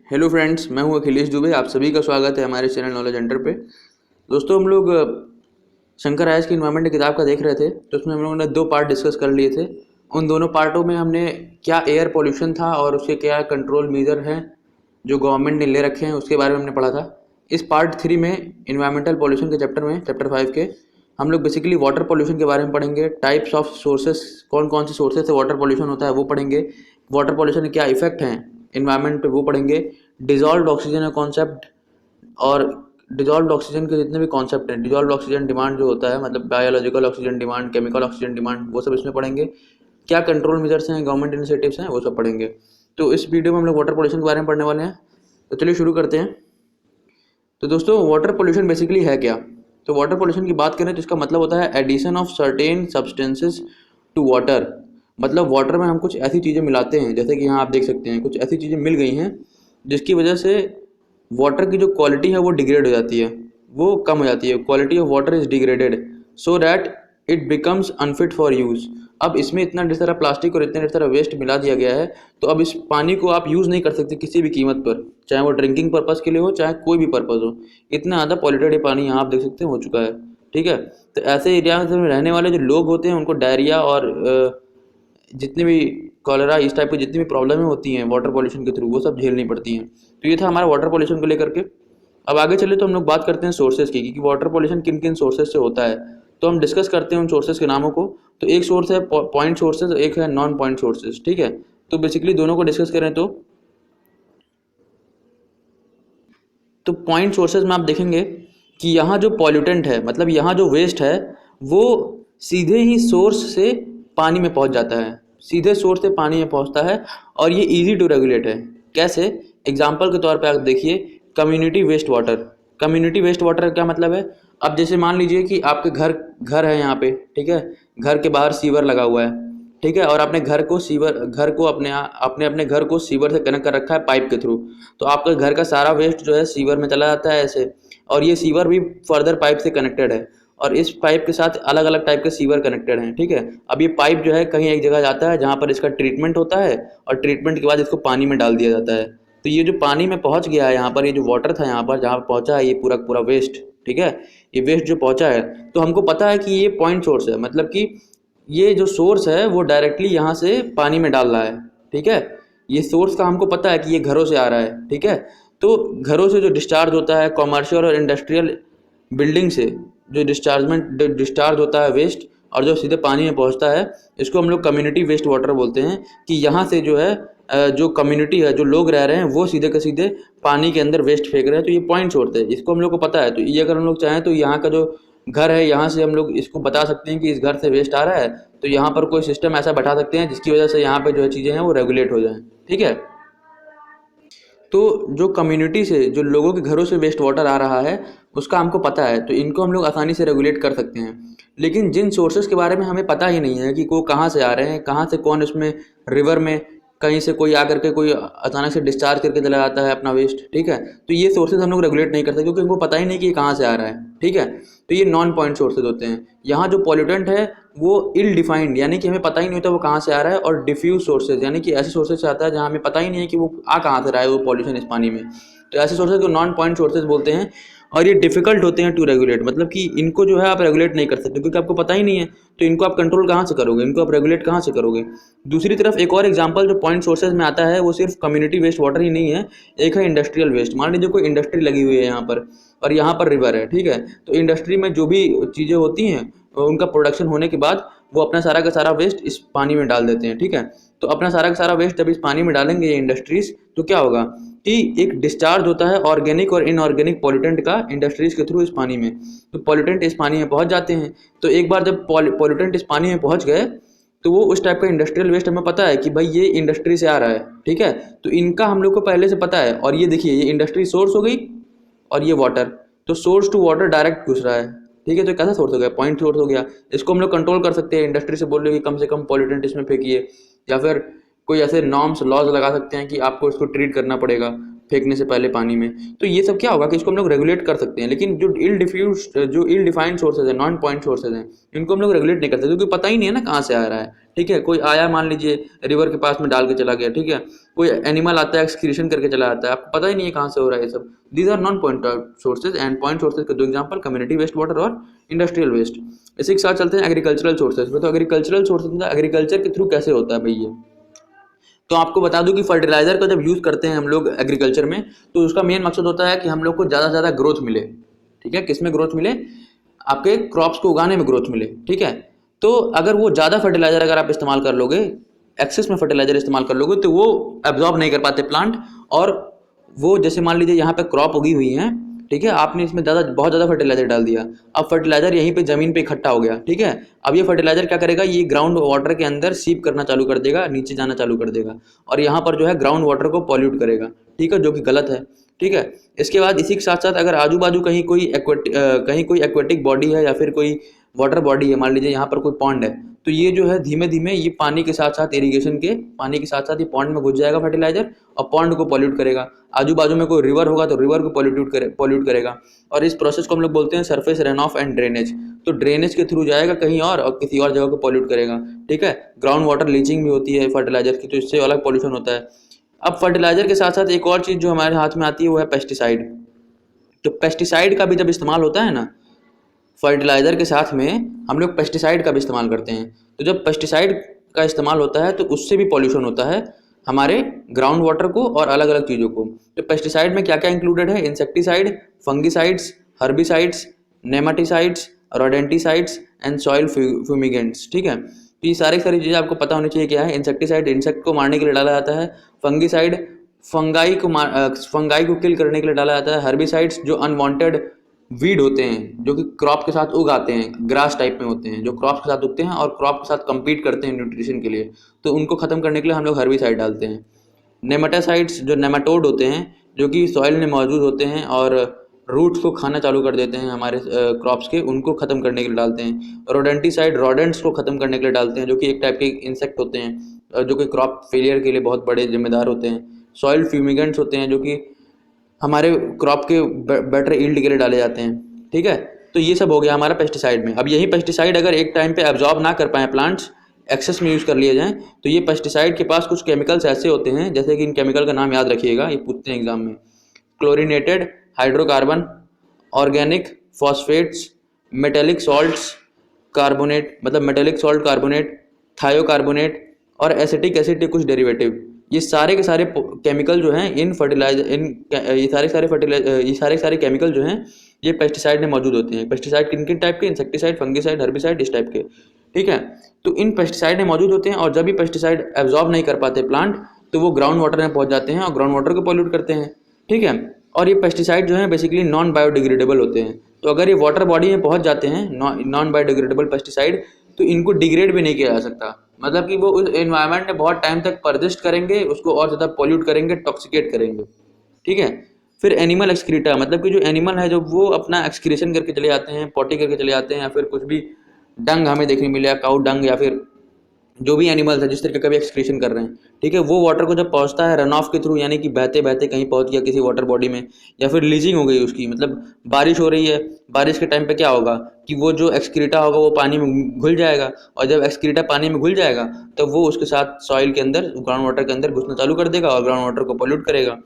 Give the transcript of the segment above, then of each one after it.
Hello friends, मैं हूं अखिलेश दुबे। आप सभी का स्वागत है हमारे चैनल नॉलेज एंटर पे। दोस्तों, हम लोग शंकर आयस की इन्वायरमेंट किताब का देख रहे थे, तो उसमें हम लोगों ने 2 पार्ट डिस्कस कर लिए थे। उन दोनों पार्टों में हमने क्या एयर पोल्यूशन था और उसके क्या कंट्रोल मेजर हैं जो गवर्नमेंट ने ले रखे हैं उसके बारे में हमने पढ़ा था। इस पार्ट 3 में इन्वायरमेंटल पोल्यूशन के चैप्टर में, चैप्टर 5 के, हम लोग बेसिकली वाटर पोल्यूशन के बारे में पढ़ेंगे। टाइप्स ऑफ सोर्सेस, कौन कौन से सोर्सेस से वाटर पोल्यूशन होता है वो पढ़ेंगे। वाटर पोल्यूशन के क्या इफेक्ट हैं इन्वायरमेंट पे वो पढ़ेंगे। डिजॉल्व्ड ऑक्सीजन का कॉन्सेप्ट और डिजॉल्व्ड ऑक्सीजन के जितने भी कॉन्सेप्ट हैं, डिजॉल्व्ड ऑक्सीजन डिमांड जो होता है, मतलब biological oxygen demand, chemical oxygen demand, वो सब इसमें पढ़ेंगे। क्या कंट्रोल मेजर्स हैं, गवर्नमेंट इनिशिएटिव्स हैं, वो सब पढ़ेंगे। तो इस वीडियो में हम लोग वाटर पोल्यूशन के बारे में पढ़ने वाले हैं। तो चलिए शुरू करते हैं। तो दोस्तों, वाटर पोल्यूशन बेसिकली है क्या? तो वाटर पोल्यूशन की बात करें तो इसका मतलब होता है addition of certain substances to water. मतलब वाटर में हम कुछ ऐसी चीज़ें मिलाते हैं, जैसे कि यहाँ आप देख सकते हैं कुछ ऐसी चीज़ें मिल गई हैं जिसकी वजह से वाटर की जो क्वालिटी है वो डिग्रेड हो जाती है, वो कम हो जाती है। Quality of water is degraded so that it becomes unfit for use. अब इसमें इतना ढेर सारा प्लास्टिक और इतने ढेर सारा वेस्ट मिला दिया गया है, तो अब इस पानी को आप यूज़ नहीं कर सकते किसी भी कीमत पर, चाहे वो ड्रिंकिंग पर्पज़ के लिए हो, चाहे कोई भी पर्पज़ हो। इतना ज़्यादा पॉल्यूटेड ये पानी यहाँ आप देख सकते हैं हो चुका है। ठीक है, तो ऐसे एरिया में रहने वाले जो लोग होते हैं उनको डायरिया और जितने भी कॉलरा, इस टाइप की जितनी भी प्रॉब्लमें होती हैं वाटर पॉल्यूशन के थ्रू, वो सब झेलनी पड़ती हैं। तो ये था हमारा वाटर पॉल्यूशन को लेकर के। अब आगे चले तो हम लोग बात करते हैं सोर्सेज की, कि वाटर पॉल्यूशन किन किन सोर्सेज से होता है। तो हम डिस्कस करते हैं उन सोर्सेज के नामों को। तो एक सोर्स है पॉइंट सोर्सेज, एक है नॉन पॉइंट सोर्सेज। ठीक है, तो बेसिकली दोनों को डिस्कस करें तो पॉइंट सोर्सेज में आप देखेंगे कि यहाँ जो पॉल्यूटेंट है, मतलब यहाँ जो वेस्ट है, वो सीधे ही सोर्स से पानी में पहुँच जाता है, सीधे सोर्स से पानी में पहुँचता है। और ये इजी टू रेगुलेट है। कैसे? एग्जाम्पल के तौर पे आप देखिए, community waste water. Community waste water का क्या मतलब है? अब जैसे मान लीजिए कि आपके घर है यहाँ पे, ठीक है, घर के बाहर सीवर लगा हुआ है, ठीक है, और आपने घर को अपने अपने घर को सीवर से कनेक्ट कर रखा है पाइप के थ्रू। तो आपका घर का सारा वेस्ट जो है सीवर में चला जाता है ऐसे, और ये सीवर भी फर्दर पाइप से कनेक्टेड है, और इस पाइप के साथ अलग अलग टाइप के सीवर कनेक्टेड हैं। ठीक है, अब ये पाइप जो है कहीं एक जगह जाता है जहाँ पर इसका ट्रीटमेंट होता है, और ट्रीटमेंट के बाद इसको पानी में डाल दिया जाता है। तो ये जो पानी में पहुँच गया है यहाँ पर, ये जो वाटर था यहाँ पर जहाँ पर पहुँचा है ये पूरा पूरा वेस्ट, ठीक है, ये वेस्ट जो पहुँचा है, तो हमको पता है कि ये पॉइंट सोर्स है। मतलब कि ये जो सोर्स है वो डायरेक्टली यहाँ से पानी में डाल रहा है। ठीक है, ये सोर्स का हमको पता है कि ये घरों से आ रहा है। ठीक है, तो घरों से जो डिस्चार्ज होता है, कॉमर्शियल और इंडस्ट्रियल बिल्डिंग से जो डिस्चार्ज होता है वेस्ट, और जो सीधे पानी में पहुंचता है, इसको हम लोग कम्युनिटी वेस्ट वाटर बोलते हैं। कि यहाँ से जो है जो कम्युनिटी है, जो लोग रह रहे हैं, वो सीधे के सीधे पानी के अंदर वेस्ट फेंक रहे हैं। तो ये पॉइंट सोर्स है, इसको हम लोग को पता है। तो ये अगर हम लोग चाहें तो यहाँ का जो घर है, यहाँ से हम लोग इसको बता सकते हैं कि इस घर से वेस्ट आ रहा है, तो यहाँ पर कोई सिस्टम ऐसा बैठा सकते हैं जिसकी वजह से यहाँ पे जो है चीज़ें हैं वो रेगुलेट हो जाएं। ठीक है, तो जो कम्युनिटी से, जो लोगों के घरों से वेस्ट वाटर आ रहा है, उसका हमको पता है, तो इनको हम लोग आसानी से रेगुलेट कर सकते हैं। लेकिन जिन सोर्सेज के बारे में हमें पता ही नहीं है कि वो कहाँ से आ रहे हैं, कहाँ से कौन उसमें रिवर में कहीं से कोई आकर के कोई अचानक से डिस्चार्ज करके चला जाता है अपना वेस्ट, ठीक है, तो ये सोर्सेज हम लोग रेगुलेट नहीं कर सकते क्योंकि उनको पता ही नहीं कि ये कहाँ से आ रहा है। ठीक है, तो ये नॉन पॉइंट सोर्सेज होते हैं। यहाँ जो पॉल्यूटेंट है वो इल डिफाइंड, यानी कि हमें पता ही नहीं होता वो कहाँ से आ रहा है। और डिफ्यूज सोर्सेज, यानी कि ऐसे सोर्सेज से आता है जहाँ हमें पता ही नहीं है कि वो आ कहाँ से रहा है वो पॉल्यूशन इस पानी में। तो ऐसे सोर्सेज को नॉन पॉइंट सोर्सेज बोलते हैं। और ये डिफिकल्ट होते हैं टू रेगुलेट, मतलब कि इनको जो है आप रेगुलेट नहीं कर सकते क्योंकि आपको पता ही नहीं है, तो इनको आप कंट्रोल कहाँ से करोगे, इनको आप रेगुलेट कहाँ से करोगे। दूसरी तरफ एक और एग्जांपल जो पॉइंट सोर्सेज में आता है वो सिर्फ कम्युनिटी वेस्ट वाटर ही नहीं है, एक है इंडस्ट्रियल वेस्ट। मान लीजिए कोई इंडस्ट्री लगी हुई है यहाँ पर, और यहाँ पर रिवर है, ठीक है, तो इंडस्ट्री में जो भी चीज़ें होती हैं उनका प्रोडक्शन होने के बाद वो अपना सारा का सारा वेस्ट इस पानी में डाल देते हैं। ठीक है, तो अपना सारा का सारा वेस्ट जब इस पानी में डालेंगे ये इंडस्ट्रीज, तो क्या होगा कि एक डिस्चार्ज होता है ऑर्गेनिक और इनऑर्गेनिक पॉल्यूटेंट का इंडस्ट्रीज के थ्रू इस पानी में। तो पॉल्यूटेंट इस पानी में पहुंच जाते हैं। तो एक बार जब पॉल्यूटेंट इस पानी में पहुंच गए, तो वो उस टाइप का इंडस्ट्रियल वेस्ट हमें पता है कि भाई ये इंडस्ट्री से आ रहा है। ठीक है, तो इनका हम लोग को पहले से पता है। और ये देखिए, ये इंडस्ट्री सोर्स हो गई और ये वाटर, तो सोर्स टू वाटर डायरेक्ट घुस रहा है। ठीक है, तो कैसा सोर्स हो गया? पॉइंट सोर्स हो गया। इसको हम लोग कंट्रोल कर सकते हैं, इंडस्ट्री से बोल रहे कि कम से कम पॉल्यूटेंट इसमें फेंकिए, या फिर कोई ऐसे नॉर्म्स लॉज लगा सकते हैं कि आपको इसको ट्रीट करना पड़ेगा। फेंकने से पहले पानी में। तो ये सब क्या होगा कि इसको हम लोग रेगुलेट कर सकते हैं, लेकिन जो इल डिफाइंड सोर्सेज है, नॉन पॉइंट सोर्सेज हैं, इनको हम लोग रेगुलेट नहीं करते क्योंकि पता ही नहीं है ना कहाँ से आ रहा है। ठीक है, कोई आया मान लीजिए रिवर के पास में डाल के चला गया, ठीक है, कोई एनिमल आता है एक्सक्रीशन करके चला आता है, आपको पता ही नहीं है कहाँ से हो रहा है ये सब। These are non point sources and point sources के दो एग्जांपल कम्युनिटी वेस्ट वाटर और इंडस्ट्रियल वेस्ट। इसी के साथ चलते हैं एग्रीकल्चरल सोर्सेज पे। तो एग्रीकल्चरल सोर्सेज मतलब एग्रीकल्चर के थ्रू कैसे होता है भाई ये। तो आपको बता दूं कि फर्टिलाइजर का जब यूज़ करते हैं हम लोग एग्रीकल्चर में, तो उसका मेन मकसद होता है कि हम लोग को ज़्यादा से ज़्यादा ग्रोथ मिले। ठीक है, किस में ग्रोथ मिले, आपके क्रॉप्स को उगाने में ग्रोथ मिले। ठीक है, तो अगर वो ज़्यादा फर्टिलाइजर अगर आप इस्तेमाल कर लोगे, एक्सेस में फर्टिलाइजर इस्तेमाल कर लोगे, तो वो एब्जॉर्ब नहीं कर पाते प्लांट, और वो जैसे मान लीजिए यहाँ पे क्रॉप उगी हुई है, ठीक है, आपने इसमें बहुत ज़्यादा फर्टिलाइजर डाल दिया, अब फर्टिलाइजर यहीं पे ज़मीन पे इकट्ठा हो गया। ठीक है, अब ये फर्टिलाइजर क्या करेगा, ये ग्राउंड वाटर के अंदर सीप करना चालू कर देगा, नीचे जाना चालू कर देगा, और यहाँ पर जो है ग्राउंड वाटर को पॉल्यूट करेगा। ठीक है, जो कि गलत है। ठीक है, इसके बाद इसी के साथ साथ अगर आजू बाजू कहीं कोई एक्वेटिक बॉडी है या फिर कोई वाटर बॉडी है, मान लीजिए यहाँ पर कोई पॉन्ड है, तो ये जो है धीमे धीमे ये पानी के साथ साथ इरिगेशन के पानी के साथ साथ ये पॉन्ड में घुस जाएगा फर्टिलाइजर, और पॉन्ड को पॉल्यूट करेगा। आजू बाजू में कोई रिवर होगा तो रिवर को पॉल्यूट करेगा, और इस प्रोसेस को हम लोग बोलते हैं surface run of and drainage. तो ड्रेनेज के थ्रू जाएगा कहीं और किसी और जगह को पॉल्यूट करेगा। ठीक है, ग्राउंड वाटर लीचिंग भी होती है फर्टिलाइजर की, तो इससे अलग पॉल्यूशन होता है। अब फर्टिलाइजर के साथ साथ एक और चीज़ जो हमारे हाथ में आती है वो है पेस्टिसाइड। तो पेस्टिसाइड का भी जब इस्तेमाल होता है ना, फर्टिलाइज़र के साथ में हम लोग पेस्टिसाइड का भी इस्तेमाल करते हैं। तो जब पेस्टिसाइड का इस्तेमाल होता है तो उससे भी पॉल्यूशन होता है हमारे ग्राउंड वाटर को और अलग अलग चीज़ों को। तो पेस्टिसाइड में क्या क्या इंक्लूडेड है, insecticide, fungicides, herbicides, nematicides, rodenticides and soil fumigants. ठीक है, तो ये सारी चीज़ें आपको पता होनी चाहिए क्या है। इंसेक्टिसाइड इंसेक्ट को मारने के लिए डाला जाता है, फंगिसाइड फंगाई को किल करने के लिए डाला जाता है, हर्बिसाइड्स जो अनवांटेड वीड होते हैं जो कि क्रॉप के साथ उग आते हैं, ग्रास टाइप में होते हैं जो क्रॉप के साथ उगते हैं और क्रॉप के साथ कम्पीट करते हैं न्यूट्रिशन के लिए, तो उनको ख़त्म करने के लिए हम लोग हर्बिसाइड डालते हैं। नेमाटासाइड्स जो नेमाटोड होते हैं जो कि सॉइल में मौजूद होते हैं और रूट्स को खाना चालू कर देते हैं हमारे क्रॉप्स के, उनको ख़त्म करने के लिए डालते हैं। रोडेंटिसाइड रोडेंट्स को ख़त्म करने के लिए डालते हैं जो कि एक टाइप के इंसेक्ट होते हैं जो कि क्रॉप फेलियर के लिए बहुत बड़े जिम्मेदार होते हैं। सॉइल फ्यूमिगेंट्स होते हैं जो कि हमारे क्रॉप के बेटर ईल्ड के लिए डाले जाते हैं। ठीक है, तो ये सब हो गया हमारा पेस्टिसाइड में। अब यही पेस्टिसाइड अगर एक टाइम पे एब्जॉर्ब ना कर पाएँ प्लांट्स, एक्सेस में यूज़ कर लिए जाएँ, तो ये पेस्टिसाइड के पास कुछ केमिकल्स ऐसे होते हैं, जैसे कि इन केमिकल का नाम याद रखिएगा, ये पूछते हैं एग्जाम में। Chlorinated hydrocarbon, organic phosphates, metallic salts carbonate, मतलब मेटेलिक सॉल्ट कार्बोनेट, थायोकार्बोनेट और एसिटिक एसिड के कुछ डेरिवेटिव, ये सारे के सारे केमिकल जो हैं इन फर्टिलाइजर ये सारे सारे केमिकल जो हैं ये पेस्टिसाइड में मौजूद होते हैं। पेस्टिसाइड किन किन टाइप के, इंसेक्टिसाइड, फंगिसाइड, हर्बिसाइड, इस टाइप के। ठीक है, तो इन पेस्टिसाइड में मौजूद होते हैं और जब भी पेस्टिसाइड एब्जॉर्ब नहीं कर पाते प्लांट, तो वो ग्राउंड वाटर में पहुंच जाते हैं और ग्राउंड वाटर को पॉल्यूट करते हैं। ठीक है, और ये पेस्टिसाइड जो है बेसिकली नॉन बायोडिग्रेडेबल होते हैं, तो अगर ये वाटर बॉडी में पहुंच जाते हैं नॉन बायोडिग्रेडेबल पेस्टिसाइड, तो इनको डिग्रेड भी नहीं किया जा सकता, मतलब कि वो उस एनवायरनमेंट में बहुत टाइम तक परसिस्ट करेंगे, उसको और ज़्यादा पॉल्यूट करेंगे, टॉक्सिकेट करेंगे। ठीक है, फिर एनिमल एक्सक्रीटा, मतलब कि जो एनिमल है जो वो अपना एक्सक्रीशन करके चले जाते हैं, पॉटी करके चले जाते हैं, या फिर कुछ भी डंग हमें देखने मिले, काऊ डंग या फिर जो भी एनिमल्स है जिस तरीके का भी एक्सक्रीशन कर रहे हैं। ठीक है, वो वाटर को जब पहुंचता है रन ऑफ के थ्रू, यानी कि बहते बहते कहीं पहुंच गया किसी वाटर बॉडी में, या फिर लीजिंग हो गई उसकी, मतलब बारिश हो रही है, बारिश के टाइम पे क्या होगा कि वो जो एक्सक्रीटा होगा वो पानी में घुल जाएगा, और जब एक्सक्रीटा पानी में घुल जाएगा तो वो उसके साथ सॉइल के अंदर, ग्राउंड वाटर के अंदर घुसना चालू कर देगा और ग्राउंड वाटर को पॉल्यूट करेगा।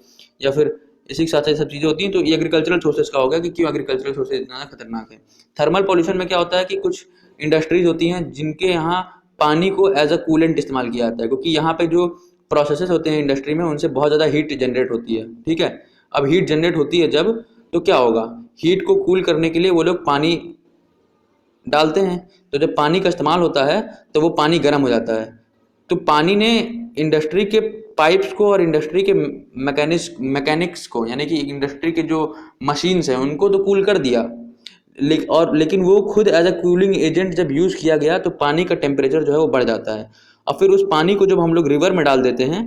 या फिर इसी के साथ ये सब चीज़ें होती हैं। तो ये एग्रीकल्चरल सोर्सेज का हो गया कि क्यों एग्रीकल्चरल सोर्सेज इतना खतरनाक है। थर्मल पॉल्यूशन में क्या होता है कि कुछ इंडस्ट्रीज होती हैं जिनके यहाँ पानी को एज अ कूलेंट इस्तेमाल किया जाता है, क्योंकि यहाँ पे जो प्रोसेसेस होते हैं इंडस्ट्री में उनसे बहुत ज़्यादा हीट जनरेट होती है। ठीक है, अब हीट जनरेट होती है जब, तो क्या होगा, हीट को कूल करने के लिए वो लोग पानी डालते हैं, तो जब पानी का इस्तेमाल होता है तो वो पानी गर्म हो जाता है। तो पानी ने इंडस्ट्री के पाइप्स को और इंडस्ट्री के मैकेनिक्स को, यानी कि इंडस्ट्री के जो मशीन्स हैं उनको तो कूल कर दिया, लेकिन वो खुद एज अ कूलिंग एजेंट जब यूज़ किया गया तो पानी का टेम्परेचर जो है वो बढ़ जाता है। और फिर उस पानी को जब हम लोग रिवर में डाल देते हैं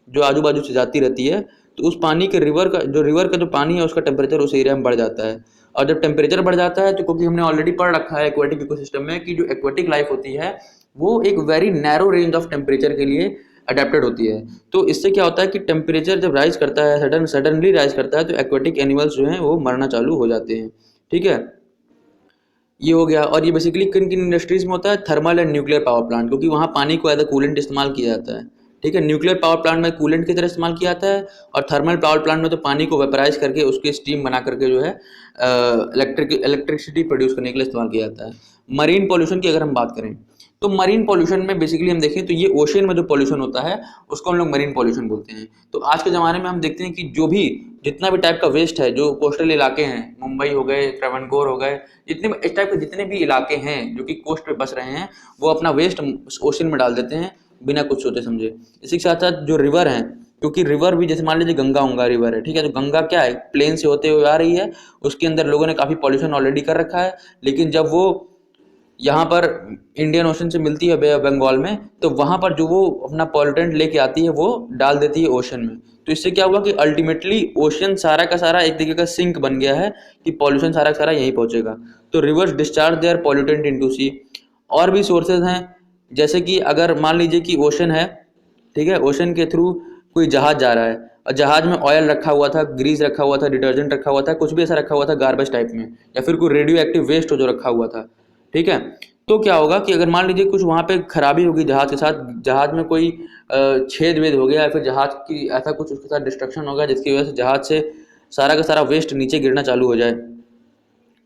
जो आजू बाजू से जाती रहती है, तो उस पानी के रिवर का जो पानी है उसका टेम्परेचर उस एरिया में बढ़ जाता है। और जब टेम्परेचर बढ़ जाता है तो क्योंकि हमने ऑलरेडी पढ़ रखा है एक्वेटिक इकोसिस्टम में कि जो एक्वेटिक लाइफ होती है वो एक very narrow range of temperature के लिए अडेप्टेड होती है। तो इससे क्या होता है कि टेम्परेचर जब राइज करता है, सडनली राइज करता है, तो एक्वेटिक एनिमल्स जो हैं वो मरना चालू हो जाते हैं। ठीक है, ये हो गया। और ये बेसिकली किन किन इंडस्ट्रीज में होता है, thermal and nuclear power plant, क्योंकि वहाँ पानी को एज अ कूलेंट इस्तेमाल किया जाता है। ठीक है, न्यूक्लियर पावर प्लांट में कूलेंट की तरह इस्तेमाल किया जाता है, और थर्मल पावर प्लांट में तो पानी को वेपराइज करके उसकी स्टीम बना करके जो है इलेक्ट्रिसिटी प्रोड्यूस करने के लिए इस्तेमाल किया जाता है। मरीन पॉल्यूशन की अगर हम बात करें, तो मरीन पॉल्यूशन में बेसिकली हम देखें तो ये ओशन में जो पॉल्यूशन होता है उसको हम लोग मरीन पॉल्यूशन बोलते हैं। तो आज के ज़माने में हम देखते हैं कि जो भी जितना भी टाइप का वेस्ट है, जो कोस्टल इलाके हैं, मुंबई हो गए, ट्रेवनकोर हो गए, जितने इस टाइप के जितने भी इलाके हैं जो कि कोस्ट पे बस रहे हैं, वो अपना वेस्ट ओशन में डाल देते हैं बिना कुछ सोचे समझे। इसी के साथ साथ जो रिवर हैं, क्योंकि रिवर भी जैसे मान लीजिए गंगा रिवर है, ठीक है, तो गंगा क्या है, प्लेन से होते हुए आ रही है, उसके अंदर लोगों ने काफ़ी पॉल्यूशन ऑलरेडी कर रखा है, लेकिन जब वो यहाँ पर इंडियन ओशन से मिलती है बे ऑफ बंगाल में, तो वहाँ पर जो वो अपना पॉल्यूटेंट लेके आती है वो डाल देती है ओशन में। तो इससे क्या हुआ कि अल्टीमेटली ओशन सारा का सारा एक तरीके का सिंक बन गया है कि पॉल्यूशन सारा का सारा यहीं पहुँचेगा। तो rivers discharge their pollutant into sea. और भी सोर्सेज हैं, जैसे कि अगर मान लीजिए कि ओशन है, ठीक है, ओशन के थ्रू कोई जहाज जा रहा है, और जहाज में ऑयल रखा हुआ था, ग्रीस रखा हुआ था, डिटर्जेंट रखा हुआ था, कुछ भी ऐसा रखा हुआ था गार्बेज टाइप में, या फिर कोई रेडियो एक्टिव वेस्ट हो जो रखा हुआ था। ठीक है, तो क्या होगा कि अगर मान लीजिए कुछ वहाँ पे खराबी होगी जहाज के साथ, जहाज में कोई छेद वेद हो गया, या फिर जहाज की ऐसा कुछ उसके साथ डिस्ट्रक्शन हो गया जिसकी वजह से जहाज से सारा का सारा वेस्ट नीचे गिरना चालू हो जाए।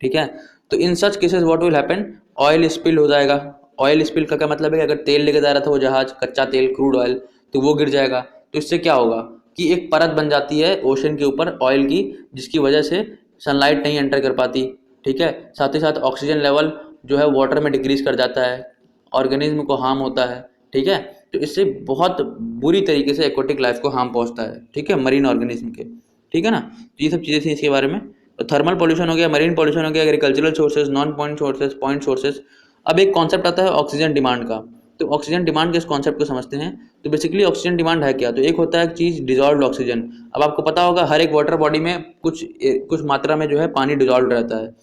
ठीक है, तो in such cases what will happen, oil spill हो जाएगा। ऑयल स्पिल का क्या मतलब है कि अगर तेल लेके जा रहा था वो जहाज, कच्चा तेल, क्रूड ऑयल, तो वो गिर जाएगा। तो इससे क्या होगा कि एक परत बन जाती है ओशन के ऊपर ऑयल की, जिसकी वजह से सनलाइट नहीं एंटर कर पाती। ठीक है, साथ ही साथ ऑक्सीजन लेवल जो है वाटर में डिक्रीज कर जाता है, ऑर्गेनिज्म को हार्म होता है। ठीक है, तो इससे बहुत बुरी तरीके से एक्वेटिक लाइफ को हार्म पहुंचता है। ठीक है, मरीन ऑर्गेनिज्म के। ठीक है ना, तो ये सब चीज़ें थी इसके बारे में। तो थर्मल पॉल्यूशन हो गया, मरीन पॉल्यूशन हो गया, agricultural sources, non point sources, point sources. अब एक कॉन्सेप्ट आता है ऑक्सीजन डिमांड का। तो ऑक्सीजन डिमांड के इस कॉन्सेप्ट को समझते हैं। तो बेसिकली ऑक्सीजन डिमांड है क्या, तो एक होता है चीज़ डिजॉल्व ऑक्सीजन। अब आपको पता होगा हर एक वाटर बॉडी में कुछ मात्रा में जो है पानी डिजॉल्व रहता है।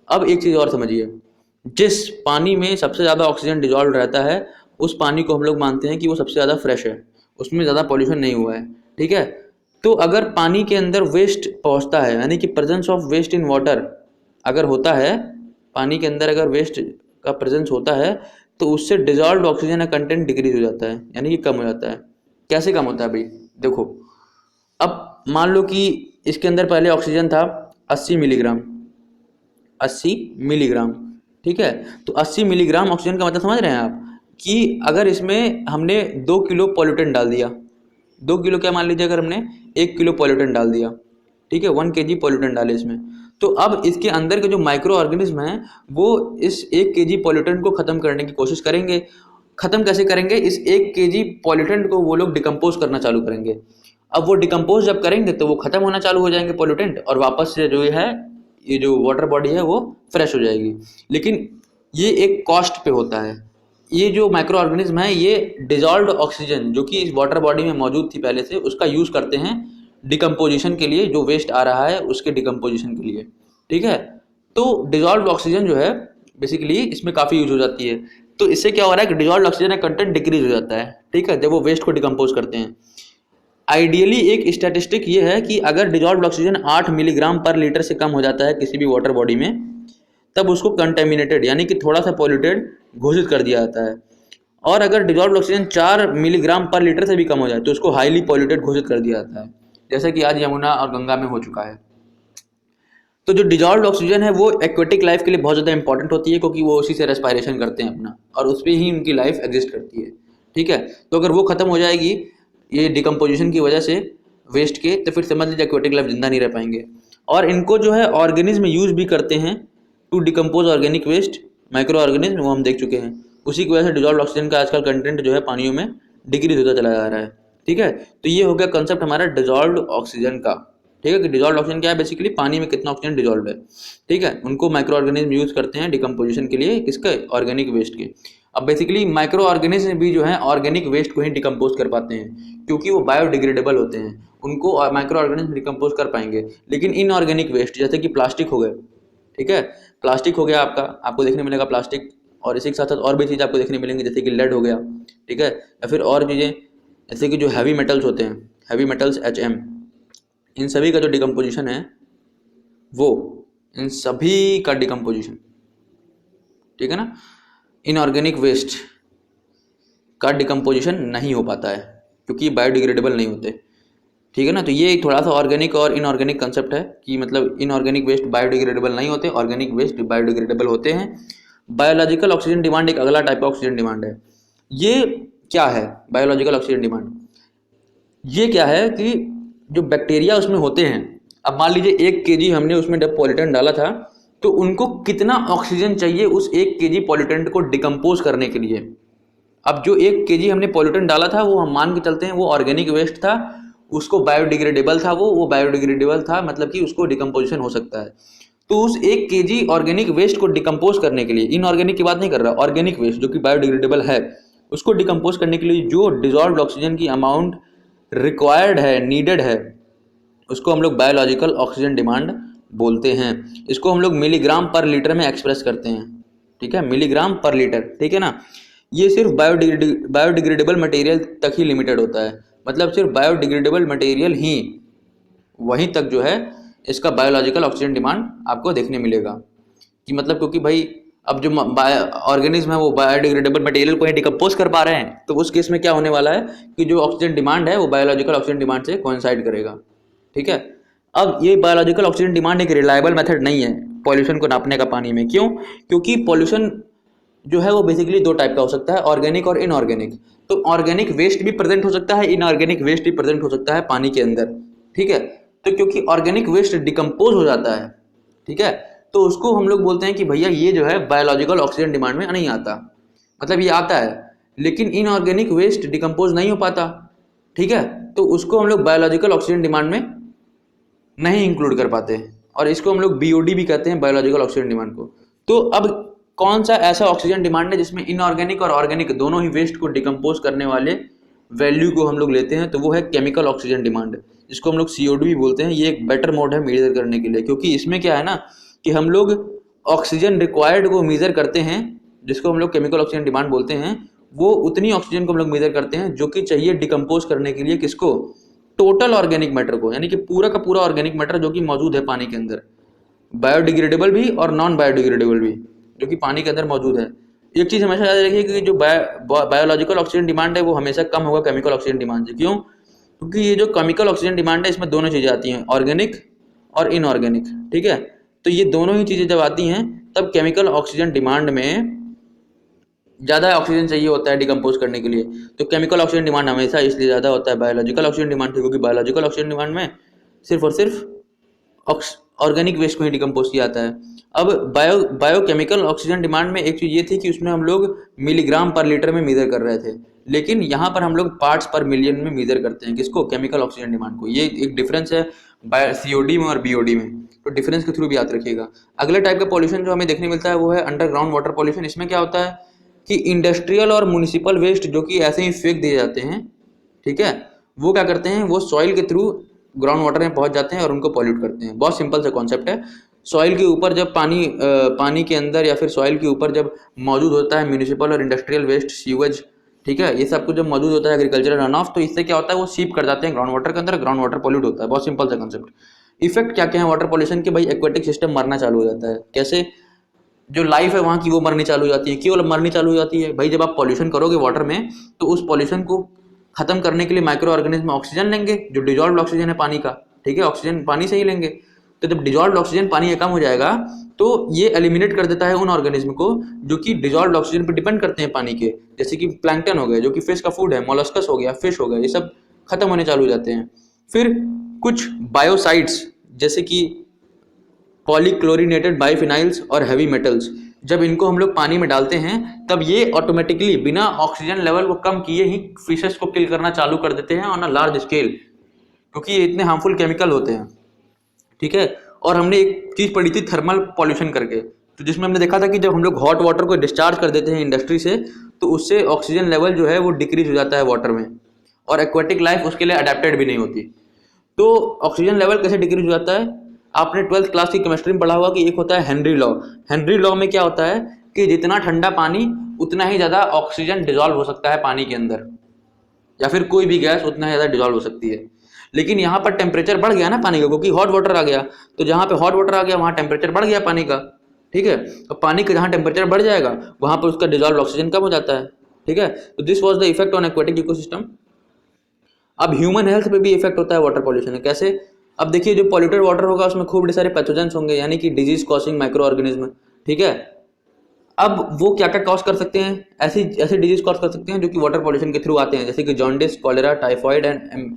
अब एक चीज़ और समझिए, जिस पानी में सबसे ज़्यादा ऑक्सीजन डिजॉल्व रहता है, उस पानी को हम लोग मानते हैं कि वो सबसे ज़्यादा फ्रेश है, उसमें ज़्यादा पॉल्यूशन नहीं हुआ है। ठीक है, तो अगर पानी के अंदर वेस्ट पहुंचता है, यानी कि presence of waste in water अगर होता है, पानी के अंदर अगर वेस्ट का प्रेजेंस होता है, तो उससे डिजॉल्व ऑक्सीजन का कंटेंट डिक्रीज हो जाता है, यानी कि कम हो जाता है। कैसे कम होता है भाई, देखो, अब मान लो कि इसके अंदर पहले ऑक्सीजन था 80 मिलीग्राम, 80 मिलीग्राम। ठीक है, तो 80 मिलीग्राम ऑक्सीजन का मतलब समझ रहे हैं आप, कि अगर इसमें हमने 2 किलो पॉल्यूटेंट डाल दिया, 2 किलो क्या मान लीजिए, अगर हमने 1 किलो पॉल्यूटेंट डाल दिया, ठीक है, 1 केजी पॉल्यूटेंट डाले इसमें, तो अब इसके अंदर के जो माइक्रो ऑर्गेनिज्म हैं वो इस 1 केजी पॉल्यूटेंट को ख़त्म करने की कोशिश करेंगे। ख़त्म कैसे करेंगे, इस 1 केजी पॉल्यूटेंट को वो लोग डिकम्पोज करना चालू करेंगे। अब वो डिकम्पोज जब करेंगे तो वो ख़त्म होना चालू हो जाएंगे पॉल्यूटेंट, और वापस से जो है ये जो वाटर बॉडी है वो फ्रेश हो जाएगी। लेकिन ये एक कॉस्ट पे होता है। ये जो माइक्रो ऑर्गेनिज्म है ये डिजॉल्व्ड ऑक्सीजन जो कि इस वाटर बॉडी में मौजूद थी पहले से, उसका यूज़ करते हैं डिकम्पोजिशन के लिए, जो वेस्ट आ रहा है उसके डिकम्पोजिशन के लिए। ठीक है, तो डिजॉल्व्ड ऑक्सीजन जो है बेसिकली इसमें काफ़ी यूज हो जाती है। तो इससे क्या हो रहा है कि डिजॉल्व्ड ऑक्सीजन का कंटेंट डिक्रीज हो जाता है। ठीक है, जब वो वेस्ट को डिकम्पोज करते हैं। आइडियली एक स्टैटिस्टिक ये है कि अगर डिजॉल्व्ड ऑक्सीजन 8 मिलीग्राम पर लीटर से कम हो जाता है किसी भी वाटर बॉडी में, तब उसको कंटेमिनेटेड यानी कि थोड़ा सा पॉल्यूटेड घोषित कर दिया जाता है। और अगर डिजॉल्व्ड ऑक्सीजन 4 मिलीग्राम पर लीटर से भी कम हो जाए तो उसको हाईली पॉल्यूटेड घोषित कर दिया जाता है, जैसे कि आज यमुना और गंगा में हो चुका है। तो जो डिजॉल्व्ड ऑक्सीजन है वो एक्वेटिक लाइफ के लिए बहुत ज़्यादा इंपॉर्टेंट होती है, क्योंकि वो उसी से रेस्पायरेशन करते हैं अपना, और उस पर ही उनकी लाइफ एग्जिस्ट करती है। ठीक है, तो अगर वो खत्म हो जाएगी ये डिकम्पोजिशन की वजह से वेस्ट के, तो फिर समझ लीजिए एक्वेटिक लाइफ जिंदा नहीं रह पाएंगे। और इनको जो है ऑर्गेनिज्म यूज भी करते हैं to decompose organic waste, micro organism, वो हम देख चुके हैं। उसी की वजह से डिजॉल्व ऑक्सीजन का आजकल कंटेंट जो है पानियों में डिक्रीज होता चला जा रहा है। ठीक है, तो ये हो गया कंसेप्ट हमारा डिजॉल्व ऑक्सीजन का। ठीक है, कि डिजॉल्व ऑक्सीजन क्या है, बेसिकली पानी में कितना ऑक्सीजन डिजॉल्व है। ठीक है, उनको माइक्रो ऑर्गेनिज्म यूज करते हैं डिकम्पोजिशन के लिए, किसके, ऑर्गेनिक वेस्ट के। अब बेसिकली माइक्रो ऑर्गेनिज्म भी जो है ऑर्गेनिक वेस्ट को ही डिकम्पोज कर पाते हैं, क्योंकि वो बायोडिग्रेडेबल होते हैं, उनको माइक्रो ऑर्गेनिज्म डिकम्पोज कर पाएंगे। लेकिन इनऑर्गेनिक वेस्ट जैसे कि प्लास्टिक हो गए, ठीक है, प्लास्टिक हो गया आपका, आपको देखने मिलेगा प्लास्टिक, और इसी के साथ साथ और भी चीज़ आपको देखने मिलेंगी जैसे कि लेड हो गया, ठीक है, या फिर और चीज़ें, जैसे कि जो हैवी मेटल्स होते हैं, हैवी मेटल्स HM, इन सभी का जो डिकम्पोजिशन है वो, इन सभी का डिकम्पोजिशन, ठीक है ना, इनऑर्गेनिक वेस्ट का डिकम्पोजिशन नहीं हो पाता है क्योंकि बायोडिग्रेडेबल नहीं होते, ठीक है ना। तो ये एक थोड़ा सा ऑर्गेनिक और इनऑर्गेनिक कंसेप्ट है कि मतलब इनऑर्गेनिक वेस्ट बायोडिग्रेडेबल नहीं होते, ऑर्गेनिक वेस्ट बायोडिग्रेडेबल होते हैं। बायोलॉजिकल ऑक्सीजन डिमांड एक अगला टाइप का ऑक्सीजन डिमांड है। ये क्या है बायोलॉजिकल ऑक्सीजन डिमांड? ये क्या है कि जो बैक्टीरिया उसमें होते हैं, अब मान लीजिए 1 kg हमने उसमें जब पॉल्यूटेंट डाला था तो उनको कितना ऑक्सीजन चाहिए उस 1 kg पॉल्यूटेंट को डिकम्पोज करने के लिए। अब जो 1 kg हमने पॉल्यूटेंट डाला था वो हम मान के चलते हैं वो ऑर्गेनिक वेस्ट था, उसको बायोडिग्रेडेबल था, वो बायोडिग्रेडेबल था, मतलब कि उसको डिकम्पोजिशन हो सकता है। तो उस 1 kg ऑर्गेनिक वेस्ट को डिकम्पोज करने के लिए, इनऑर्गेनिक की बात नहीं कर रहा, ऑर्गेनिक वेस्ट जो कि बायोडिग्रेडेबल है, उसको डिकम्पोज करने के लिए जो डिजॉल्व्ड ऑक्सीजन की अमाउंट रिक्वायर्ड है, नीडेड है, उसको हम लोग बायोलॉजिकल ऑक्सीजन डिमांड बोलते हैं। इसको हम लोग मिलीग्राम पर लीटर में एक्सप्रेस करते हैं, ठीक है, मिलीग्राम पर लीटर, ठीक है ना। ये सिर्फ बायोडिग्रेडेबल मटेरियल तक ही लिमिटेड होता है, मतलब सिर्फ बायोडिग्रेडेबल मटेरियल ही वहीं तक जो है इसका बायोलॉजिकल ऑक्सीजन डिमांड आपको देखने मिलेगा। कि मतलब क्योंकि भाई अब जो ऑर्गेनिज्म है वो बायोडिग्रेडेबल मटेरियल को ही डिकम्पोज कर पा रहे हैं, तो उस केस में क्या होने वाला है कि जो ऑक्सीजन डिमांड है वो बायोलॉजिकल ऑक्सीजन डिमांड से कोइंसाइड करेगा, ठीक है। अब ये बायोलॉजिकल ऑक्सीजन डिमांड एक रिलायबल मेथड नहीं है पॉल्यूशन को नापने का पानी में। क्यों? क्योंकि पॉल्यूशन जो है वो बेसिकली 2 टाइप का हो सकता है, ऑर्गेनिक और इनऑर्गेनिक। तो ऑर्गेनिक वेस्ट भी प्रेजेंट हो सकता है, इनऑर्गेनिक वेस्ट भी प्रेजेंट हो सकता है पानी के अंदर, ठीक है। तो क्योंकि ऑर्गेनिक वेस्ट डिकम्पोज हो जाता है, ठीक है, तो उसको हम लोग बोलते हैं कि भैया ये जो है बायोलॉजिकल ऑक्सीजन डिमांड में नहीं आता, मतलब ये आता है लेकिन इनऑर्गेनिक वेस्ट डिकम्पोज नहीं हो पाता, ठीक है, तो उसको हम लोग बायोलॉजिकल ऑक्सीजन डिमांड में नहीं इंक्लूड कर पाते, और इसको हम लोग BOD भी कहते हैं, बायोलॉजिकल ऑक्सीजन डिमांड को। तो अब कौन सा ऐसा ऑक्सीजन डिमांड है जिसमें इनऑर्गेनिक और ऑर्गेनिक दोनों ही वेस्ट को डिकम्पोज करने वाले वैल्यू को हम लोग लेते हैं? तो वो है केमिकल ऑक्सीजन डिमांड, जिसको हम लोग COD भी बोलते हैं। ये एक बेटर मोड है मेजर करने के लिए, क्योंकि इसमें क्या है ना कि हम लोग ऑक्सीजन रिक्वायर्ड को मेजर करते हैं, जिसको हम लोग केमिकल ऑक्सीजन डिमांड बोलते हैं, वो उतनी ऑक्सीजन को हम लोग मेजर करते हैं जो कि चाहिए डिकम्पोज करने के लिए, किसको? टोटल ऑर्गेनिक मैटर को, यानी कि पूरा का पूरा ऑर्गेनिक मैटर जो कि मौजूद है पानी के अंदर, बायोडिग्रेडेबल भी और नॉन बायोडिग्रेडेबल भी, जो कि पानी के अंदर मौजूद है। एक चीज़ हमेशा याद रखिए कि जो बायोलॉजिकल ऑक्सीजन डिमांड है वो हमेशा कम होगा केमिकल ऑक्सीजन डिमांड से। क्यों? क्योंकि ये जो केमिकल ऑक्सीजन डिमांड है इसमें दोनों चीज़ें आती हैं, ऑर्गेनिक और इनऑर्गेनिक, ठीक है। तो ये दोनों ही चीज़ें जब आती हैं तब केमिकल ऑक्सीजन डिमांड में ज़्यादा ऑक्सीजन चाहिए होता है डिकम्पोज करने के लिए। तो केमिकल ऑक्सीजन डिमांड हमेशा इसलिए ज़्यादा होता है बायोलॉजिकल ऑक्सीजन डिमांड से, क्योंकि बायोलॉजिकल ऑक्सीजन डिमांड में सिर्फ और सिर्फ ऑर्गेनिक वेस्ट को ही डिकम्पोज किया जाता है। अब बायोकेमिकल ऑक्सीजन डिमांड में एक चीज़ ये थी कि उसमें हम लोग मिलीग्राम पर लीटर में मेजर कर रहे थे, लेकिन यहाँ पर हम लोग पार्ट्स पर मिलियन में मेजर करते हैं। किसको? केमिकल ऑक्सीजन डिमांड को। ये एक डिफरेंस है COD में और BOD में, तो डिफरेंस के थ्रू भी याद रखिएगा। अगले टाइप का पॉल्यूशन जो हमें देखने मिलता है वो है अंडरग्राउंड वाटर पॉल्यूशन। इसमें क्या होता है कि इंडस्ट्रियल और म्यूनिसिपल वेस्ट जो कि ऐसे ही फेंक दिए जाते हैं, ठीक है, वो क्या करते हैं, वो सॉइल के थ्रू ग्राउंड वाटर में पहुंच जाते हैं और उनको पॉल्यूट करते हैं। बहुत सिंपल सा कॉन्सेप्ट है। सॉइल के ऊपर जब पानी के अंदर या फिर सॉइल के ऊपर जब मौजूद होता है म्यूनिसिपल और इंडस्ट्रियल वेस्ट, सीवेज, ठीक है, ये सब कुछ जब मौजूद होता है एग्रीकल्चरल रन ऑफ, तो इससे क्या होता है वो सीप कर जाते हैं ग्राउंड वाटर के अंदर, ग्राउंड वाटर पॉल्यूट होता है। बहुत सिंपल सा कंसेप्ट। इफेक्ट क्या क्या है वाटर पॉल्यूशन के? भाई एक्वेटिक सिस्टम मरना चालू हो जाता है। कैसे? जो लाइफ है वहाँ की वो मरनी चालू हो जाती है। क्यों मरनी चालू हो जाती है? भाई जब आप पॉल्यूशन करोगे वाटर में तो उस पॉल्यूशन को खत्म करने के लिए माइक्रो ऑर्गेनिज्म ऑक्सीजन लेंगे, जो डिजॉल्व ऑक्सीजन है पानी का, ठीक है, ऑक्सीजन पानी से ही लेंगे। तो जब डिजॉल्व ऑक्सीजन पानी का कम हो जाएगा तो ये एलिमिनेट कर देता है उन ऑर्गेनिज्म को जो कि डिजॉल्व ऑक्सीजन पर डिपेंड करते हैं पानी के, जैसे कि प्लैंकटन हो गए जो कि फिश का फूड है, मोलस्कस हो गया, फिश हो गया, ये सब खत्म होने चालू हो जाते हैं। फिर कुछ बायोसाइड्स जैसे कि पॉलीक्लोरिनेटेड बाइफिनाइल्स और हैवी मेटल्स, जब इनको हम लोग पानी में डालते हैं तब ये ऑटोमेटिकली बिना ऑक्सीजन लेवल को कम किए ही फिशेस को किल करना चालू कर देते हैं ऑन अ लार्ज स्केल, क्योंकि ये इतने हार्मफुल केमिकल होते हैं, ठीक है। और हमने एक चीज़ पढ़ी थी थर्मल पॉल्यूशन करके, तो जिसमें हमने देखा था कि जब हम लोग हॉट वाटर को डिस्चार्ज कर देते हैं इंडस्ट्री से तो उससे ऑक्सीजन लेवल जो है वो डिक्रीज हो जाता है वाटर में, और एक्वेटिक लाइफ उसके लिए अडेप्टेड भी नहीं होती। तो ऑक्सीजन लेवल कैसे डिक्रीज हो जाता है? आपने 12th क्लास की केमिस्ट्री में पढ़ा हुआ कि एक होता है हेनरी लॉ। हेनरी लॉ में क्या होता है कि जितना ठंडा पानी उतना ही ज़्यादा ऑक्सीजन डिजॉल्व हो सकता है पानी के अंदर, या फिर कोई भी गैस उतना ज़्यादा डिजॉल्व हो सकती है। लेकिन यहाँ पर टेम्परेचर बढ़ गया ना पानी का, क्योंकि हॉट वाटर आ गया, तो जहाँ पे हॉट वाटर आ गया वहाँ टेम्परेचर बढ़ गया पानी का, ठीक है। तो पानी का जहाँ टेम्परेचर बढ़ जाएगा वहाँ पर उसका डिजॉल्व ऑक्सीजन कम हो जाता है, ठीक है। तो this was the effect on aquatic ecosystem. अब ह्यूमन हेल्थ पे भी इफेक्ट होता है वाटर पॉल्यूशन, कैसे? अब देखिए जो पॉल्यूटेड वाटर होगा उसमें खूब सारे पैथोजेंस होंगे, यानी कि डिजीज कॉजिंग माइक्रो ऑर्गेनिज्म, ठीक है। अब वो क्या क्या कॉज कर सकते हैं, ऐसी ऐसे डिजीज कॉज कर सकते हैं जो कि वाटर पॉल्यूशन के थ्रू आते हैं, जैसे कि जॉन्डिस, कॉलेरा, टाइफाइड एंड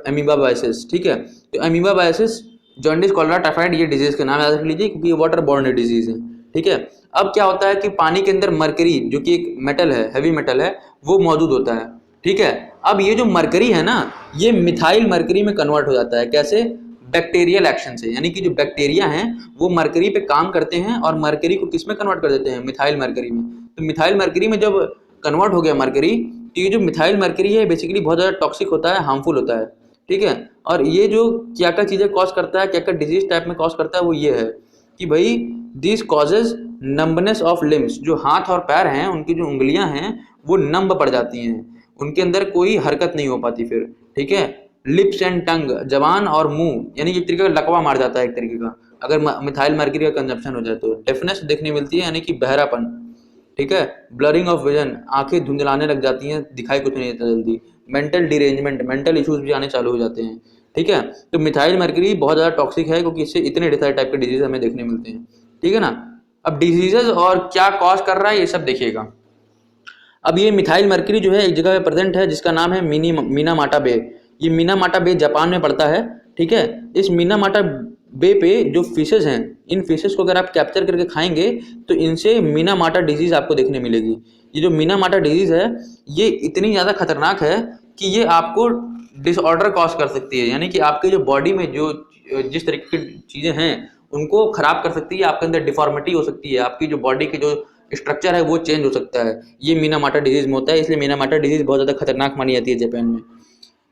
अमीबाबाइसिस, ठीक है। तो अमीबाबाइसिस, जॉन्डिस, कॉलेरा, टाइफाइड, ये डिजीज के नाम याद रख लीजिए क्योंकि ये वाटर बॉर्न डिजीज है, ठीक है। अब क्या होता है कि पानी के अंदर मरकरी, जो कि एक मेटल है, हैवी मेटल है, वो मौजूद होता है, ठीक है। अब ये जो मरकरी है ना, ये मिथाइल मरकरी में कन्वर्ट हो जाता है, कैसे? बैक्टीरियल एक्शन से, यानी कि जो बैक्टीरिया हैं वो मरकरी पे काम करते हैं और मरकरी को किस में कन्वर्ट कर देते हैं? मिथाइल मरकरी में। तो मिथाइल मरकरी में जब कन्वर्ट हो गया मरकरी, तो ये जो मिथाइल मरकरी है बेसिकली बहुत ज़्यादा टॉक्सिक होता है, हार्मफुल होता है, ठीक है। और ये जो क्या क्या चीज़ें कॉज करता है, क्या क्या डिजीज टाइप में कॉज करता है, वो ये है कि भाई this causes numbness of limbs, जो हाथ और पैर हैं उनकी जो उंगलियां हैं वो नंब पड़ जाती हैं, उनके अंदर कोई हरकत नहीं हो पाती फिर, ठीक है। लिप्स एंड टंग, जबान और मुंह, यानी कि एक तरीके का लकवा मार जाता है एक तरीके का, अगर मिथाइल मर्क्यूरी का कंजप्शन हो जाए तो। डेफनेस देखने मिलती है, यानी कि बहरापन, ठीक है। ब्लरिंग ऑफ विजन, आंखें धुंधलाने लग जाती हैं, दिखाई कुछ नहीं देता जल्दी। मेंटल डिरेंजमेंट, मेंटल इश्यूज भी आने चालू हो जाते हैं, ठीक है। तो मिथाइल मर्क्यूरी बहुत ज़्यादा टॉक्सिक है क्योंकि इससे इतने सारे टाइप के डिजीज हमें देखने मिलते हैं, ठीक है ना। अब डिजीजेज और क्या कॉज कर रहा है ये सब देखिएगा। अब ये मिथाइल मर्क्यूरी जो है एक जगह पे प्रेजेंट है जिसका नाम है मीनामाटा बे। ये मीनामाटा बे जापान में पड़ता है, ठीक है। इस मीनामाटा बे पे जो फिशेज हैं, इन फिशेज को अगर आप कैप्चर करके खाएंगे तो इनसे मीनामाटा डिजीज आपको देखने मिलेगी। ये जो मीनामाटा डिजीज है ये इतनी ज़्यादा खतरनाक है कि ये आपको डिसऑर्डर कॉज कर सकती है, यानी कि आपके जो बॉडी में जो जिस तरीके की चीज़ें हैं उनको खराब कर सकती है, आपके अंदर डिफॉर्मिटी हो सकती है, आपकी जो बॉडी के जो स्ट्रक्चर है वो चेंज हो सकता है। ये मीनामाटा डिजीज में होता है, इसलिए मीनामाटा डिजीज बहुत ज़्यादा खतरनाक मानी जाती है जापान में।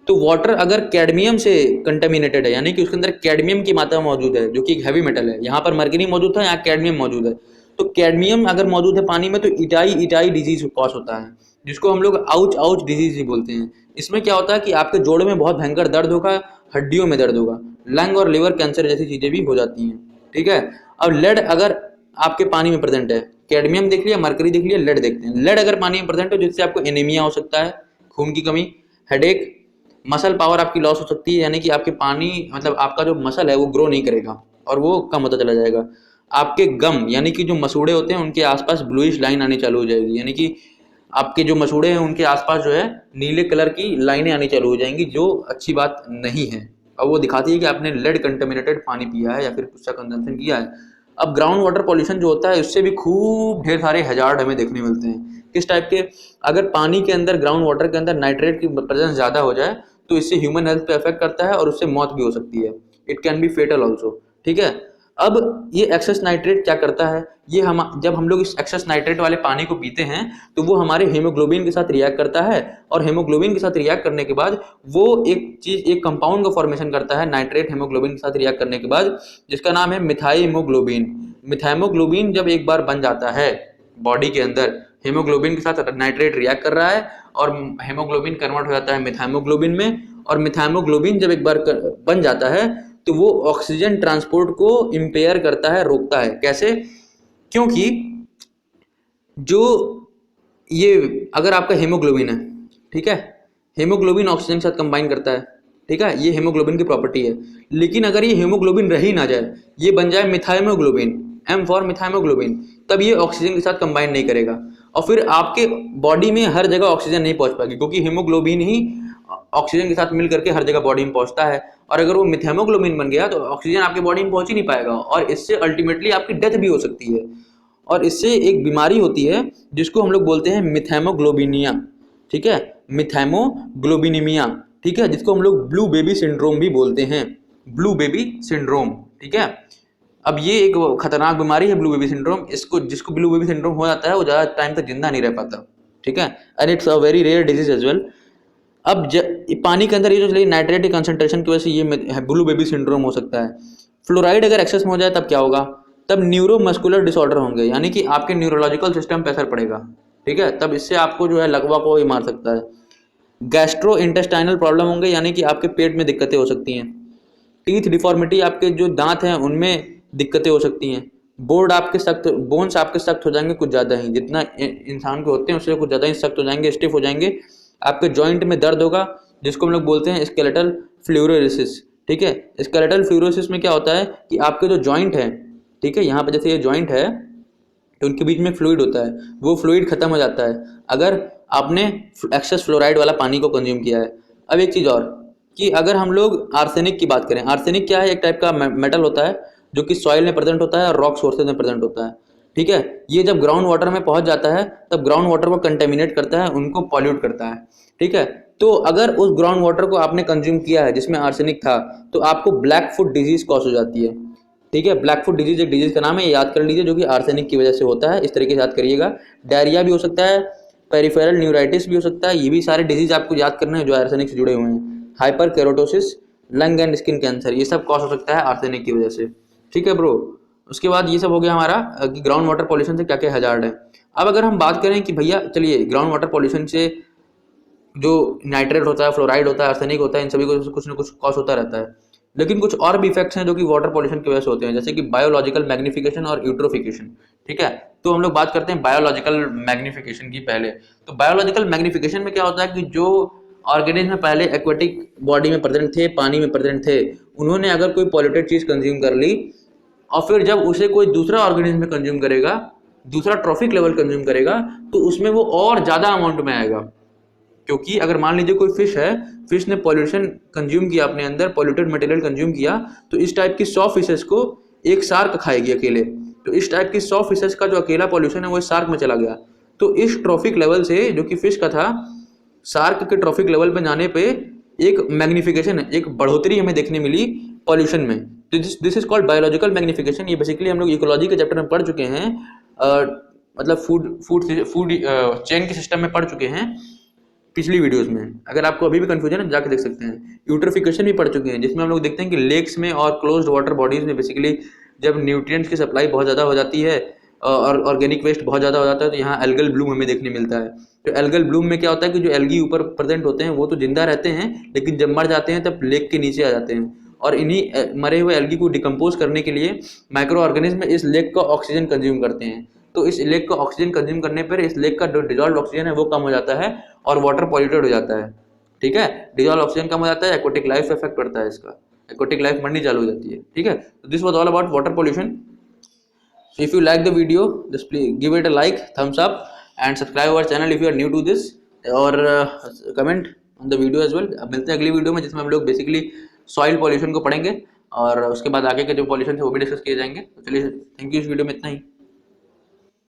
तो वाटर अगर कैडमियम से कंटेमिनेटेड है, यानी कि उसके अंदर कैडमियम की मात्रा मौजूद है जो कि एक हैवी मेटल है, यहाँ पर मर्क्यूरी मौजूद था, यहाँ कैडमियम मौजूद है, तो कैडमियम अगर मौजूद है पानी में तो इटाई डिजीज कॉज होता है, जिसको हम लोग आउच आउच डिजीज ही बोलते हैं। इसमें क्या होता है कि आपके जोड़ में बहुत भयंकर दर्द होगा, हड्डियों में दर्द होगा, लंग और लिवर कैंसर जैसी चीज़ें भी हो जाती हैं, ठीक है। अब लेड अगर आपके पानी में प्रेजेंट है, कैडमियम देख लिया, मरकरी देख लिया, लेड देखते हैं। लेड अगर पानी में प्रेजेंट है जिससे आपको एनीमिया हो सकता है, खून की कमी, हेडेक, मसल पावर आपकी लॉस हो सकती है, यानी कि आपके पानी मतलब आपका जो मसल है वो ग्रो नहीं करेगा और वो कम होता चला जाएगा। आपके गम यानी कि जो मसूड़े होते हैं उनके आसपास ब्लूइश लाइन आनी चालू हो जाएगी, यानी कि आपके जो मसूड़े हैं उनके आसपास जो है नीले कलर की लाइनें आनी चालू हो जाएंगी, जो अच्छी बात नहीं है। अब वो दिखाती है कि आपने लेड कंटेमिनेटेड पानी पिया है या फिर उसका कंजम्पशन किया है। अब ग्राउंड वाटर पॉल्यूशन जो होता है उससे भी खूब ढेर सारे हजार्ड हमें देखने मिलते हैं। किस टाइप के? अगर पानी के अंदर, ग्राउंड वाटर के अंदर नाइट्रेट की प्रेजेंस ज़्यादा हो जाए तो इससे ह्यूमन हेल्थ पे अफेक्ट करता है और उससे मौत भी हो सकती है। It can be fatal also, ठीक है। अब ये एक्सेस नाइट्रेट क्या करता है, ये हम जब हम लोग इस एक्सेस नाइट्रेट वाले पानी को पीते हैं तो वो हमारे हीमोग्लोबिन के साथ रिएक्ट करता है, और हीमोग्लोबिन के साथ रिएक्ट करने के बाद वो एक कंपाउंड का फॉर्मेशन करता है नाइट्रेट हीमोग्लोबिन के साथ रिएक्ट करने के बाद, जिसका नाम है मिथाइमोग्लोबिन। मिथाइमोग्लोबिन जब एक बार बन जाता है बॉडी के अंदर, हीमोग्लोबिन के साथ नाइट्रेट रिएक्ट कर रहा है और हीमोग्लोबिन कन्वर्ट हो जाता है मिथाइमोग्लोबिन में, और मिथाइमोग्लोबिन जब एक बार बन जाता है तो वो ऑक्सीजन ट्रांसपोर्ट को इम्पेयर करता है, रोकता है। कैसे? क्योंकि जो ये अगर आपका हीमोग्लोबिन है, ठीक है, हीमोग्लोबिन ऑक्सीजन के साथ कंबाइन करता है, ठीक है, ये हीमोग्लोबिन की प्रॉपर्टी है। लेकिन अगर ये हीमोग्लोबिन रह ही ना जाए, ये बन जाए मिथाइमोग्लोबिन, एम फॉर मिथाइमोग्लोबिन, तब ये ऑक्सीजन के साथ कंबाइन नहीं करेगा और फिर आपके बॉडी में हर जगह ऑक्सीजन नहीं पहुंच पाएगी, क्योंकि हीमोग्लोबिन ही ऑक्सीजन के साथ मिल करके हर जगह बॉडी में पहुंचता है। और अगर वो मिथाइमोग्लोबिन बन गया तो ऑक्सीजन आपके बॉडी में पहुंच ही नहीं पाएगा और इससे अल्टीमेटली आपकी डेथ भी हो सकती है। और इससे एक बीमारी होती है जिसको हम लोग बोलते हैं मिथाइमोग्लोबिनिया, ठीक है, मिथाइमोग्लोबिनिमिया, ठीक है, जिसको हम लोग ब्लू बेबी सिंड्रोम भी बोलते हैं, ब्लू बेबी सिंड्रोम, ठीक है। अब ये एक खतरनाक बीमारी है ब्लू बेबी सिंड्रोम, इसको जिसको ब्लू बेबी सिंड्रोम हो जाता है वो ज़्यादा टाइम तक जिंदा नहीं रह पाता, ठीक है, and it's a very rare disease as well. अब पानी के अंदर ये जो चलिए नाइट्रेट की कंसंट्रेशन की वजह से ये ब्लू बेबी सिंड्रोम हो सकता है। फ्लोराइड अगर एक्सेस में हो जाए तब क्या होगा? तब न्यूरोमस्कुलर डिसऑर्डर होंगे, यानी कि आपके न्यूरोलॉजिकल सिस्टम पे असर पड़ेगा, ठीक है, तब इससे आपको जो है लकवा को ही मार सकता है। गैस्ट्रो इंटेस्टाइनल प्रॉब्लम होंगे, यानी कि आपके पेट में दिक्कतें हो सकती हैं। टीथ डिफॉर्मिटी, आपके जो दांत हैं उनमें दिक्कतें हो सकती हैं। बोन्स आपके सख्त हो जाएंगे कुछ ज़्यादा ही, जितना इंसान के होते हैं उससे कुछ ज़्यादा ही सख्त हो जाएंगे, स्टिफ हो जाएंगे। आपके जॉइंट में दर्द होगा, जिसको हम लोग बोलते हैं स्केलेटल फ्लूरोसिस। ठीक है, स्केलेटल फ्लूरोसिस में क्या होता है कि आपके जो जॉइंट है, ठीक है, यहाँ पे जैसे ये जॉइंट है तो उनके बीच में फ्लूइड होता है, वो फ्लूइड खत्म हो जाता है अगर आपने एक्सेस फ्लोराइड वाला पानी को कंज्यूम किया है। अब एक चीज़ और कि अगर हम लोग आर्सेनिक की बात करें, आर्सेनिक क्या है, एक टाइप का मेटल होता है जो कि सॉइल में प्रेजेंट होता है और रॉक सोर्सेज में प्रेजेंट होता है। ठीक है, ये जब ग्राउंड वाटर में पहुंच जाता है तब ग्राउंड वाटर को कंटेमिनेट करता है, उनको पॉल्यूट करता है। ठीक है, तो अगर उस ग्राउंड वाटर को आपने कंज्यूम किया है जिसमें आर्सेनिक था तो आपको ब्लैक फुट डिजीज कॉज हो जाती है। ठीक है, ब्लैक फुट डिजीज एक डिजीज का नाम है, ये याद कर लीजिए, जो कि आर्सेनिक की वजह से होता है, इस तरीके से याद करिएगा। डायरिया भी हो सकता है, पेरिफेरल न्यूराइटिस भी हो सकता है, ये भी सारे डिजीज आपको याद करने हैं जो आर्सेनिक से जुड़े हुए हैं। Hyperkeratosis, lung and skin cancer, ये सब कॉज हो सकता है आर्सेनिक की वजह से। ठीक है ब्रो, उसके बाद ये सब हो गया हमारा कि ग्राउंड वाटर पॉल्यूशन से क्या क्या हजार्ड है। अब अगर हम बात करें कि भैया चलिए ग्राउंड वाटर पॉल्यूशन से जो नाइट्रेट होता है, फ्लोराइड होता है, आर्सेनिक होता है, इन सभी को कुछ ना कुछ कॉज होता रहता है, लेकिन कुछ और भी इफेक्ट्स हैं जो कि वाटर पॉल्यूशन की वजह से होते हैं, जैसे कि बायोलॉजिकल मैग्निफिकेशन और यूट्रोफिकेशन। ठीक है, तो हम लोग बात करते हैं बायोलॉजिकल मैग्निफिकेशन की पहले। तो बायोलॉजिकल मैग्निफिकेशन में क्या होता है कि जो ऑर्गेनिज्म पहले एक्वेटिक बॉडी में प्रेजेंट थे, पानी में प्रेजेंट थे, उन्होंने अगर कोई पॉल्यूटेड चीज कंज्यूम कर ली और फिर जब उसे कोई दूसरा ऑर्गेनिज्म कंज्यूम करेगा, दूसरा ट्रॉफिक लेवल कंज्यूम करेगा, तो उसमें वो और ज्यादा अमाउंट में आएगा। क्योंकि अगर मान लीजिए कोई फिश है, फिश ने पॉल्यूशन कंज्यूम किया अपने अंदर, पॉल्यूटेड मटेरियल कंज्यूम किया, तो इस टाइप की 100 फिशेस को एक शार्क खाएगी अकेले। तो इस टाइप की 100 फिशेस का जो अकेला पॉल्यूशन है वो इस शार्क में चला गया। तो इस ट्रॉफिक लेवल से जो कि फिश का था, शार्क के ट्रॉफिक लेवल पे जाने पे एक मैग्निफिकेशन, एक बढ़ोतरी हमें देखने मिली पॉल्यूशन में। तो this is called biological magnification. ये बेसिकली हम लोग इकोलॉजी के चैप्टर में पढ़ चुके हैं, मतलब फूड चेन के सिस्टम में पढ़ चुके हैं पिछली वीडियोस में। अगर आपको अभी भी कंफ्यूजन है जाके देख सकते हैं। यूट्रोफिकेशन भी पढ़ चुके हैं, जिसमें हम लोग देखते हैं कि लेक्स में और क्लोज्ड वाटर बॉडीज में बेसिकली जब न्यूट्रिएंट्स की सप्लाई बहुत ज़्यादा हो जाती है और ऑर्गेनिक वेस्ट बहुत ज़्यादा हो जाता है, तो यहाँ एल्गल ब्लूम हमें देखने मिलता है। तो एल्गल ब्लूम में क्या होता है कि जो एल्गी ऊपर प्रेजेंट होते हैं वो तो जिंदा रहते हैं, लेकिन जब मर जाते हैं तब लेक के नीचे आ जाते हैं, और इन्हीं मरे हुए एल्गी को डिकम्पोज करने के लिए माइक्रो ऑर्गेनिज्म इस लेक का ऑक्सीजन कंज्यूम करते हैं। तो इस लेक का ऑक्सीजन कंज्यूम करने पर इस लेक का जो डिजॉल्व ऑक्सीजन है वो कम हो जाता है और वाटर पॉल्यूटेड हो जाता है। ठीक है, डिजॉल्व ऑक्सीजन कम हो जाता है, एक्वेटिक लाइफ इफेक्ट पड़ता है इसका, एक्वेटिक लाइफ मरनी चालू हो जाती है। ठीक है, this was all about water pollution. If you like the video just please give it a like, thumbs up and subscribe our channel if you are new to this, और comment on the video as well. अब मिलते हैं अगली video में जिसमें हम लोग basically soil pollution को पढ़ेंगे और उसके बाद आगे के जो पॉल्यूशन है वो भी डिस्कस किए जाएंगे। तो चलिए, थैंक यू, इस वीडियो में इतना ही।